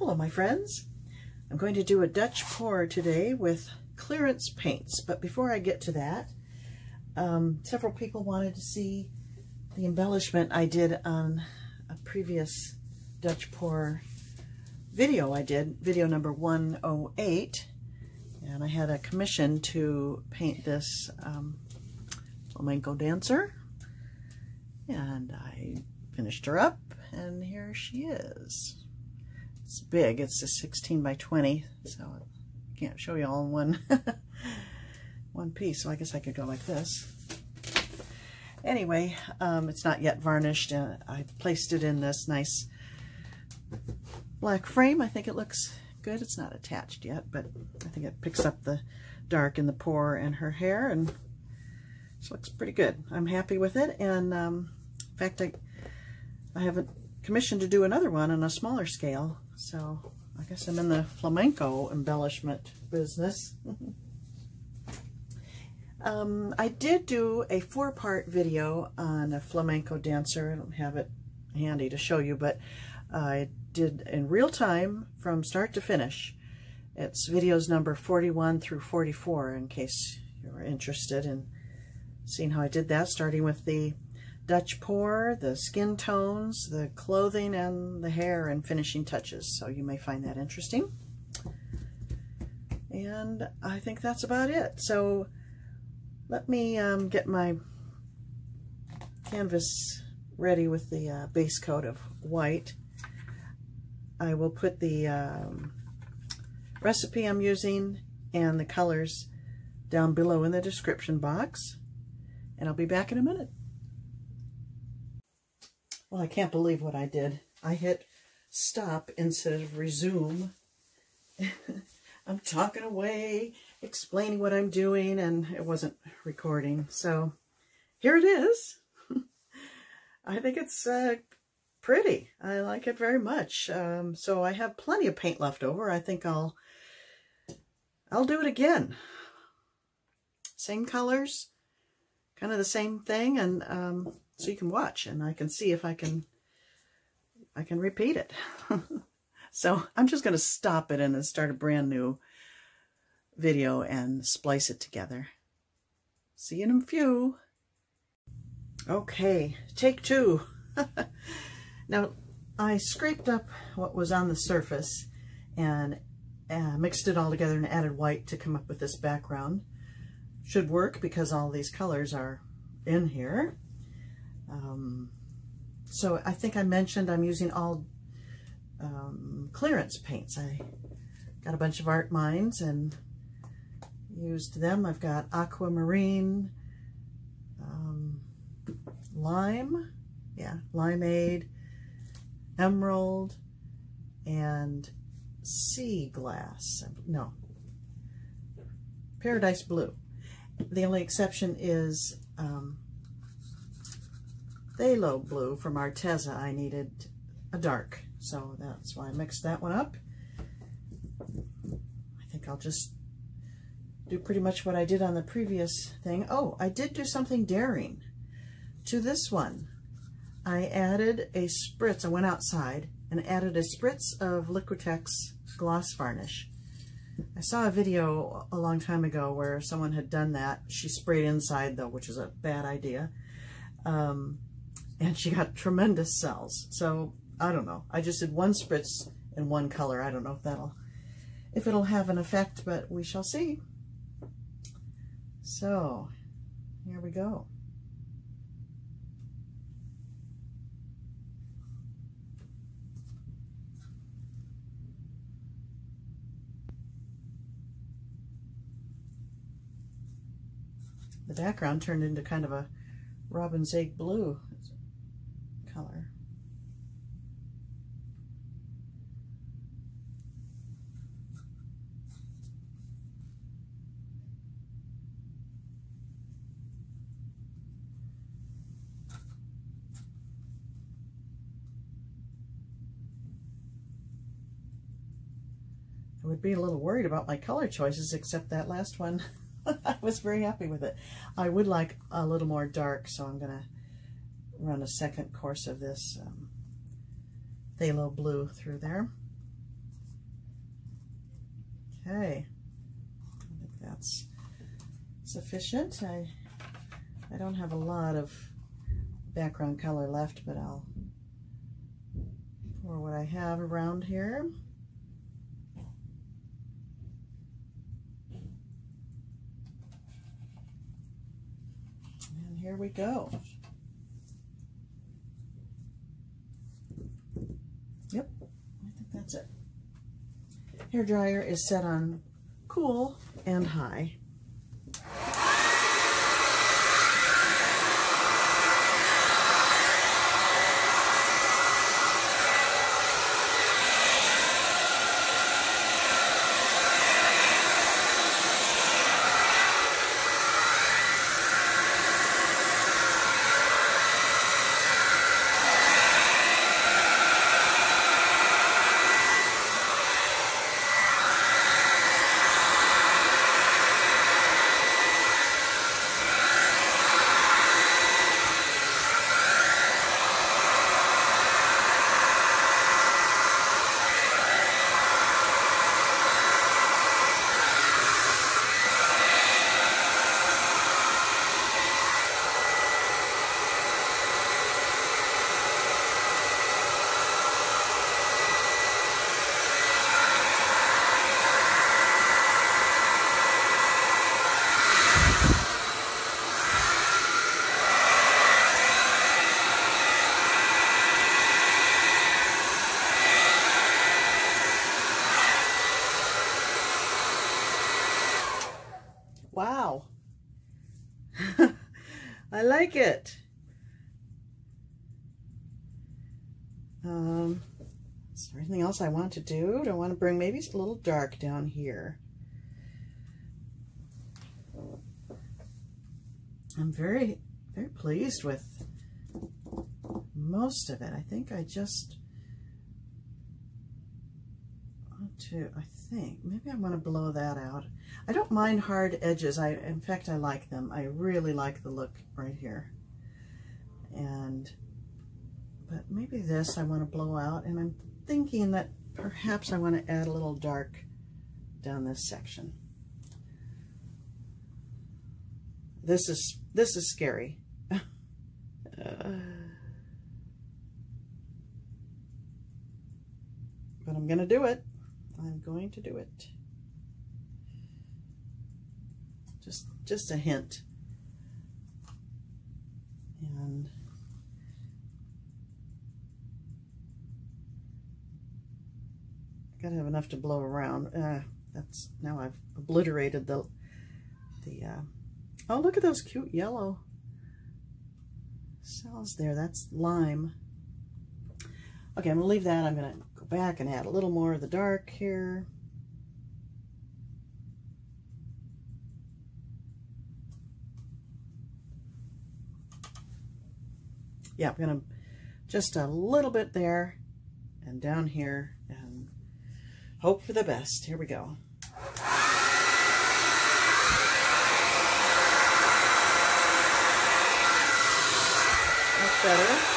Hello my friends. I'm going to do a Dutch pour today with clearance paints, but before I get to that, several people wanted to see the embellishment I did on a previous Dutch pour video I did, video number 108, and I had a commission to paint this flamenco dancer, and I finished her up, and here she is. It's big. It's a 16 by 20, so I can't show you all in one piece, so I guess I could go like this. Anyway, it's not yet varnished, and I placed it in this nice black frame. I think it looks good. It's not attached yet, but I think it picks up the dark in the pour and her hair, and it looks pretty good. I'm happy with it, and in fact, I have a commission to do another one on a smaller scale, so I guess I'm in the flamenco embellishment business. I did do a 4-part video on a flamenco dancer. I don't have it handy to show you, but I did in real time from start to finish. It's videos number 41 through 44 in case you're interested in seeing how I did that, starting with the Dutch pour, the skin tones, the clothing, and the hair, and finishing touches. So you may find that interesting. And I think that's about it. So let me get my canvas ready with the base coat of white. I will put the recipe I'm using and the colors down below in the description box, and I'll be back in a minute. Well, I can't believe what I did. I hit stop instead of resume. I'm talking away, explaining what I'm doing, and it wasn't recording. So here it is. I think it's pretty. I like it very much. So I have plenty of paint left over. I think I'll do it again. Same colors, kind of the same thing, and so you can watch, and I can see if I can repeat it. So I'm just going to stop it and then start a brand new video and splice it together. See you in a few. Okay, take 2. Now, I scraped up what was on the surface and mixed it all together and added white to come up with this background. Should work because all these colors are in here. So I think I mentioned I'm using all clearance paints. I got a bunch of Art Minds and used them. I've got aquamarine, lime, Limeade, emerald, and sea glass. No, paradise blue. The only exception is Phthalo Blue from Arteza. I needed a dark, so that's why I mixed that one up. I think I'll just do pretty much what I did on the previous thing. Oh, I did do something daring to this one. I added a spritz. I went outside and added a spritz of Liquitex Gloss Varnish. I saw a video a long time ago where someone had done that. She sprayed inside though, which is a bad idea. And she got tremendous cells. So I don't know. I just did one spritz in one color. I don't know if it'll have an effect, but we shall see. So here we go. The background turned into kind of a robin's egg blue color. I would be a little worried about my color choices, except that last one. I was very happy with it. I would like a little more dark, so I'm going to run a second course of this phthalo blue through there. Okay, I think that's sufficient. I don't have a lot of background color left, but I'll pour what I have around here. And here we go. Yep, I think that's it. Hair dryer is set on cool and high. Wow. I like it. Is there anything else I want to do? Do I want to bring maybe a little dark down here? I'm very, very pleased with most of it. I think I just want to, maybe I want to blow that out. I don't mind hard edges. In fact, I like them. I really like the look right here. But maybe this I want to blow out, and I'm thinking that perhaps I want to add a little dark down this section. This is scary. But I'm going to do it. I'm going to do it. Just a hint. And gotta have enough to blow around. Now I've obliterated the oh, look at those cute yellow cells there. That's lime. Okay, I'm gonna leave that. I'm gonna go back and add a little more of the dark here. Yeah, I'm gonna just a little bit there and down here and hope for the best. Here we go. That's better.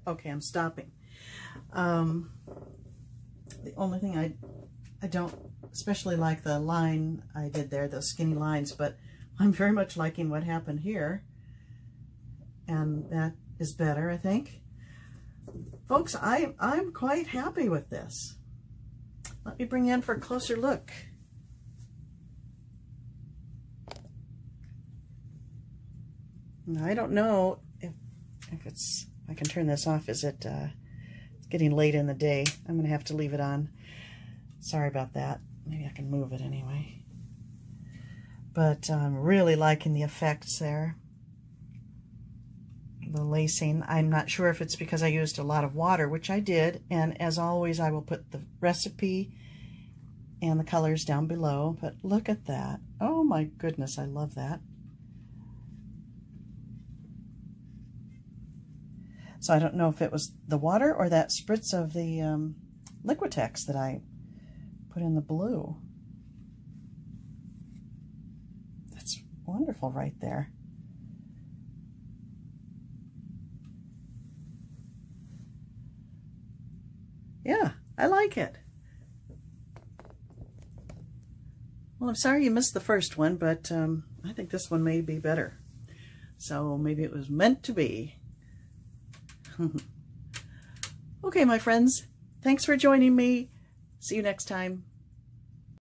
Okay, I'm stopping. The only thing I don't especially like the line I did there, those skinny lines, but I'm very much liking what happened here. And that is better, I think. Folks, I'm quite happy with this. Let me bring you in for a closer look. Now, I don't know if I can turn this off. It's getting late in the day. I'm gonna have to leave it on. Sorry about that. Maybe I can move it anyway. But I'm really liking the effects there. the lacing. I'm not sure if it's because I used a lot of water, which I did, and as always I will put the recipe and the colors down below, but look at that. Oh my goodness, I love that. So I don't know if it was the water or that spritz of the Liquitex that I put in the blue. That's wonderful right there. Yeah, I like it. Well, I'm sorry you missed the first one, but I think this one may be better. So maybe it was meant to be. Okay, my friends, thanks for joining me. See you next time.